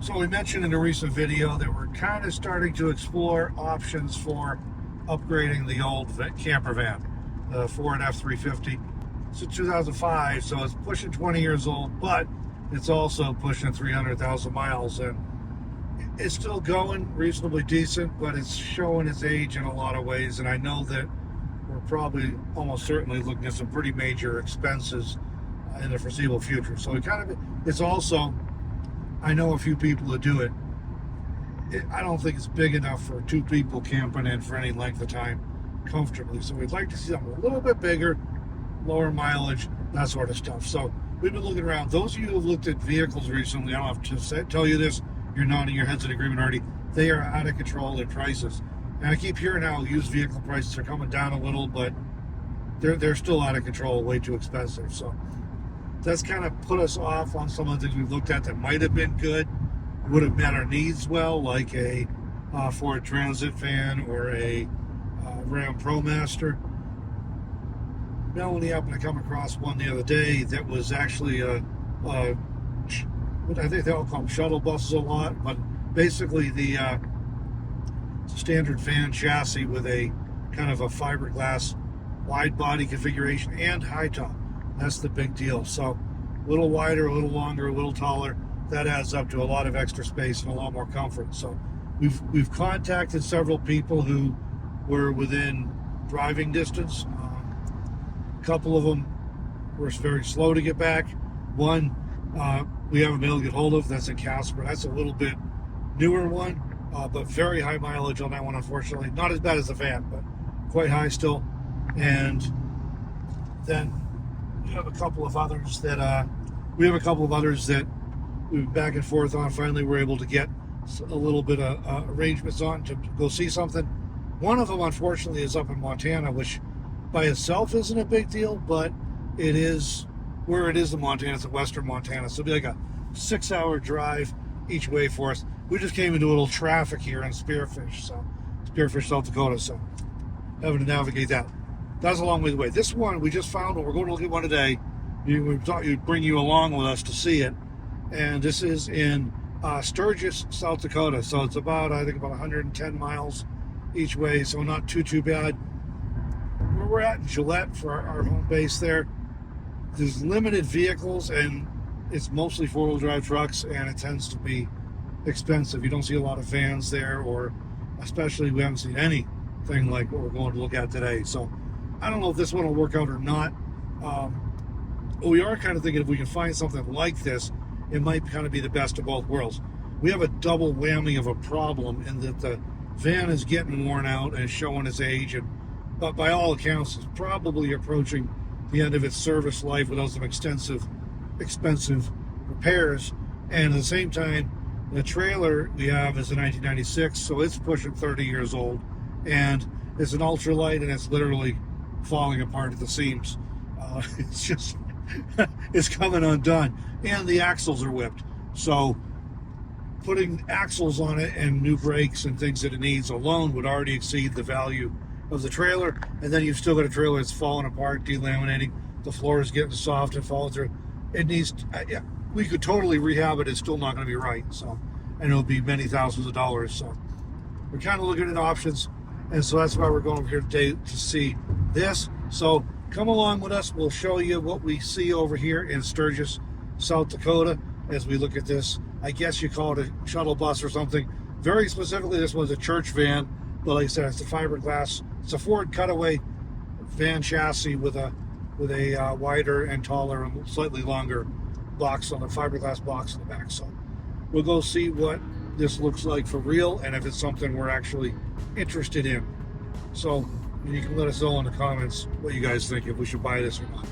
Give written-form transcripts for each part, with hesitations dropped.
So we mentioned in a recent video that we're kind of starting to explore options for upgrading the old camper van, the Ford F-350. It's a 2005, so it's pushing 20 years old, but it's also pushing 300,000 miles, and it's still going reasonably decent, but it's showing its age in a lot of ways, and I know that we're probably almost certainly looking at some pretty major expenses in the foreseeable future. So it's also, I know a few people that do it. I don't think it's big enough for two people camping in for any length of time comfortably. So we'd like to see something a little bit bigger, lower mileage, that sort of stuff. So we've been looking around. Those of you who have looked at vehicles recently, I don't have to tell you this, you're nodding your heads in agreement already. They are out of control in prices. And I keep hearing how used vehicle prices are coming down a little, but they're still out of control, way too expensive. So that's kind of put us off on some of the things we've looked at that might have been good, would have met our needs well, like a Ford Transit van or a Ram ProMaster. Melanie happened to come across one the other day that was actually I think they all call them shuttle buses a lot, but basically the standard van chassis with a kind of a fiberglass wide body configuration and high top. That's the big deal. So a little wider, a little longer, a little taller. That adds up to a lot of extra space and a lot more comfort. So we've contacted several people who were within driving distance. A couple of them were very slow to get back. One we haven't been able to get hold of. That's in Casper. That's a little bit newer one, but very high mileage on that one, unfortunately. Not as bad as the van, but quite high still. And then we have a couple of others that we've been back and forth on. Finally, we're able to get a little bit of arrangements on to go see something. One of them, unfortunately, is up in Montana, which by itself isn't a big deal, but it is where it is in Montana. It's in western Montana, so it'll be like a 6-hour drive each way for us. We just came into a little traffic here in Spearfish, South Dakota, so having to navigate that. That's a long way away. This one we just found one. We're going to look at one today. We thought we'd bring you along with us to see it. And this is in Sturgis, South Dakota. So it's about 110 miles each way. So not too bad. Where we're at in Gillette for our home base there, there's limited vehicles and it's mostly 4-wheel drive trucks, and it tends to be expensive. You don't see a lot of vans there, or especially we haven't seen anything like what we're going to look at today. So I don't know if this one will work out or not. But we are kind of thinking if we can find something like this, it might kind of be the best of both worlds. We have a double whammy of a problem in that the van is getting worn out and showing its age, but by all accounts, it's probably approaching the end of its service life without some expensive repairs. And at the same time, the trailer we have is a 1996, so it's pushing 30 years old, and it's an ultralight, and it's literally falling apart at the seams. It's just it's coming undone, and the axles are whipped. So putting axles on it and new brakes and things that it needs alone would already exceed the value of the trailer. And then you've still got a trailer that's falling apart, delaminating. The floor is getting soft and falling through. It needs, we could totally rehab it. It's still not going to be right. So, and it'll be many thousands of dollars. So we're kind of looking at options. And so that's why we're going over here today to see this. So come along with us. We'll show you what we see over here in Sturgis, South Dakota, as we look at this. I guess you call it a shuttle bus or something. Very specifically, this one's a church van, but like I said, it's a fiberglass. It's a Ford cutaway van chassis with a wider and taller and slightly longer box on the fiberglass box in the back. So we'll go see what this looks like for real, and if it's something we're actually interested in. So you can let us know in the comments what you guys think, if we should buy this or not.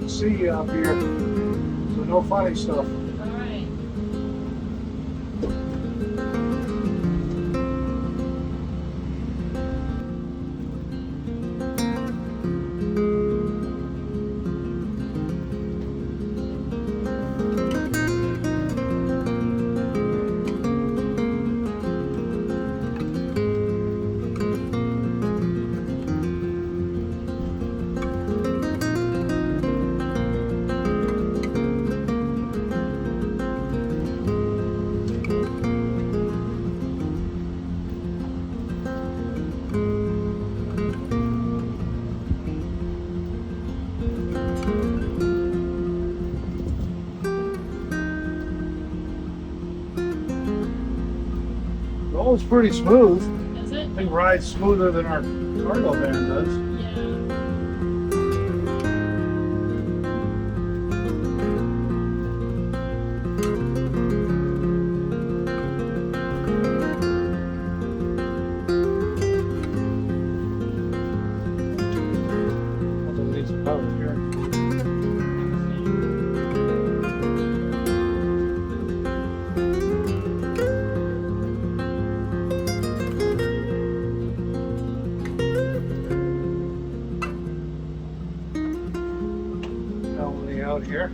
See you up here, so no funny stuff. Rolls pretty smooth. Is it? I think rides smoother than our cargo van does. Out here.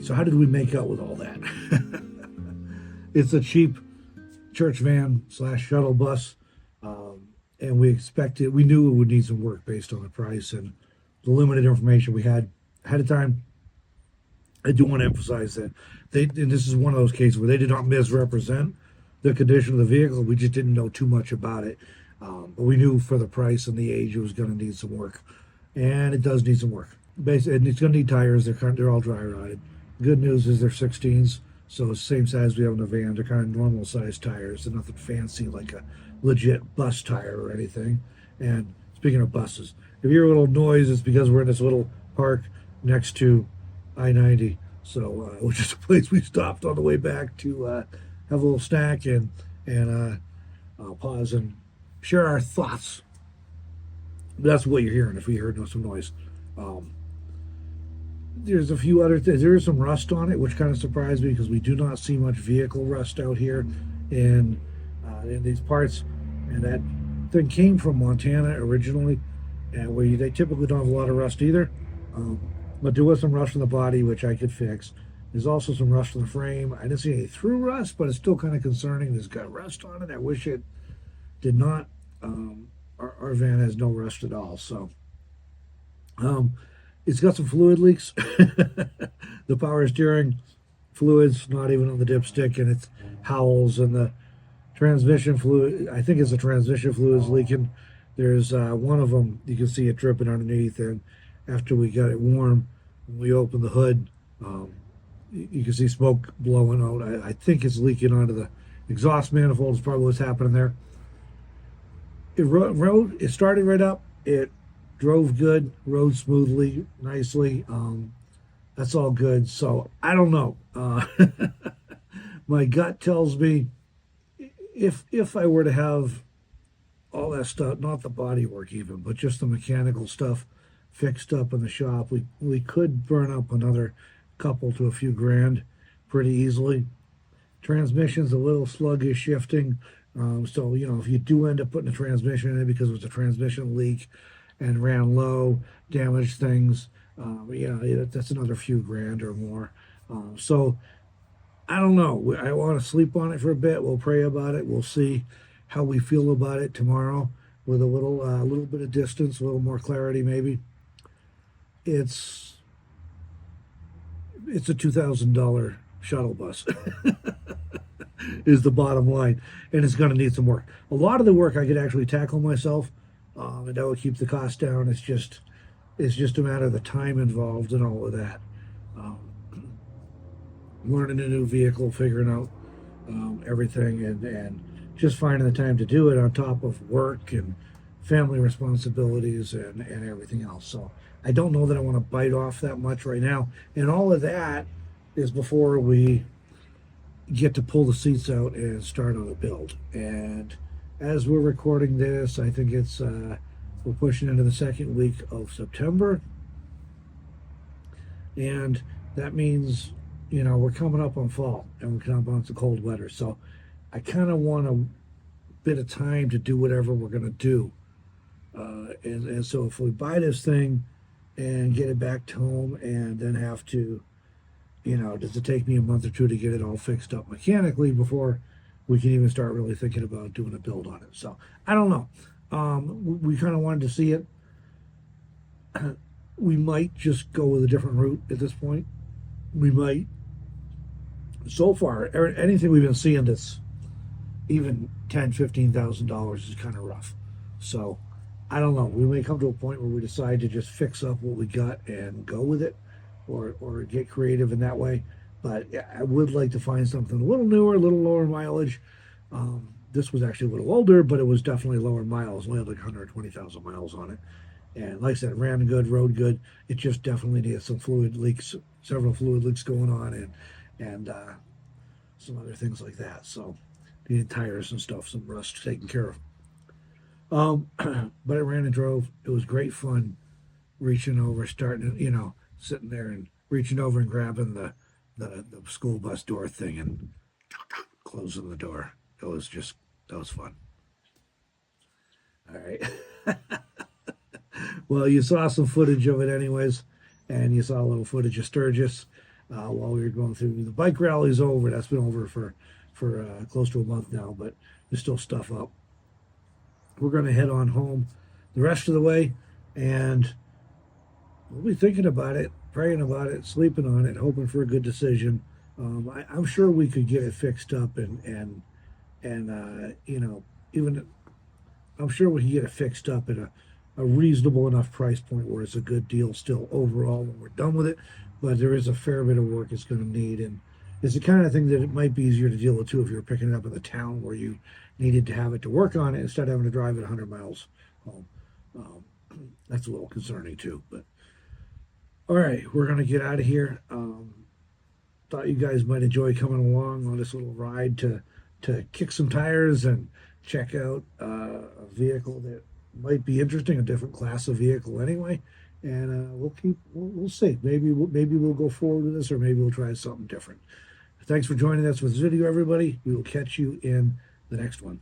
So how did we make out with all that? It's a cheap church van / shuttle bus, and we knew it would need some work based on the price and the limited information we had ahead of time. I do want to emphasize that and this is one of those cases where they did not misrepresent the condition of the vehicle. We just didn't know too much about it, but we knew for the price and the age it was going to need some work, and it does need some work. Basically, and it's going to need tires. They're all dry rotted. Good news is they're 16s, so it's the same size we have in the van. They're kind of normal size tires. They're nothing fancy like a legit bus tire or anything. And speaking of buses, if you hear a little noise, it's because we're in this little park next to I-90, so which is a place we stopped on the way back to have a little snack and pause and share our thoughts. That's what you're hearing if we heard some noise. There's a few other things. There is some rust on it, which kind of surprised me because we do not see much vehicle rust out here in these parts. And that thing came from Montana originally, and where they typically don't have a lot of rust either. But there was some rust on the body, which I could fix. There's also some rust on the frame. I didn't see any through rust, but it's still kind of concerning. There's got rust on it. I wish it did not. Our van has no rust at all, so. It's got some fluid leaks. The power steering fluid's not even on the dipstick, and it howls, and the transmission fluid, I think it's the transmission fluid is leaking. There's one of them, you can see it dripping underneath, and after we got it warm, when we open the hood, you can see smoke blowing out. I think it's leaking onto the exhaust manifold is probably what's happening there. It started right up. It drove good, rode smoothly, nicely. That's all good. So I don't know. My gut tells me if I were to have all that stuff, not the body work even, but just the mechanical stuff fixed up in the shop, we could burn up another couple to a few grand pretty easily. Transmission's a little sluggish shifting. So, if you do end up putting a transmission in it because it was a transmission leak and ran low, damaged things, that's another few grand or more. So I don't know. I want to sleep on it for a bit. We'll pray about it. We'll see how we feel about it tomorrow with a little bit of distance, a little more clarity maybe. It's a $2,000 shuttle bus is the bottom line, and it's going to need some work. A lot of the work I could actually tackle myself, and that would keep the cost down. It's just a matter of the time involved and all of that. Learning a new vehicle, figuring out everything, and just finding the time to do it on top of work and family responsibilities and everything else. So I don't know that I want to bite off that much right now. And all of that is before we get to pull the seats out and start on the build. And as we're recording this, I think it's we're pushing into the second week of September, and that means we're coming up on fall and we're coming up on some cold weather. So I kind of want a bit of time to do whatever we're going to do. And so if we buy this thing and get it back to home, and then have to, does it take me a month or two to get it all fixed up mechanically before we can even start really thinking about doing a build on it? So I don't know. We kind of wanted to see it. We might just go with a different route at this point. We might. So far, anything we've been seeing that's even $10,000, $15,000 is kind of rough. So I don't know. We may come to a point where we decide to just fix up what we got and go with it, or get creative in that way. But I would like to find something a little newer, a little lower mileage. This was actually a little older, but it was definitely lower miles. Only had like 120,000 miles on it. And like I said, ran good, rode good. It just definitely needed some fluid leaks, several fluid leaks going on, and some other things like that. So needed tires and stuff, some rust taken care of. But I ran and drove. It was great fun reaching over, starting, sitting there and reaching over and grabbing the school bus door thing and closing the door. That was fun. All right. Well, you saw some footage of it anyways, and you saw a little footage of Sturgis while we were going through. The bike rally's over. That's been over for close to a month now, but there's still stuff up. We're going to head on home the rest of the way, and we'll be thinking about it, praying about it, sleeping on it, hoping for a good decision. I'm sure we could get it fixed up, and even I'm sure we can get it fixed up at a reasonable enough price point where it's a good deal still overall when we're done with it. But there is a fair bit of work it's going to need, and it's the kind of thing that it might be easier to deal with too if you're picking it up in the town where you needed to have it to work on it instead of having to drive it 100 miles home. That's a little concerning too. But all right, we're going to get out of here. Thought you guys might enjoy coming along on this little ride to kick some tires and check out a vehicle that might be interesting, a different class of vehicle anyway. And we'll see. Maybe we'll go forward with this, or maybe we'll try something different. Thanks for joining us with this video, everybody. We will catch you in the next one.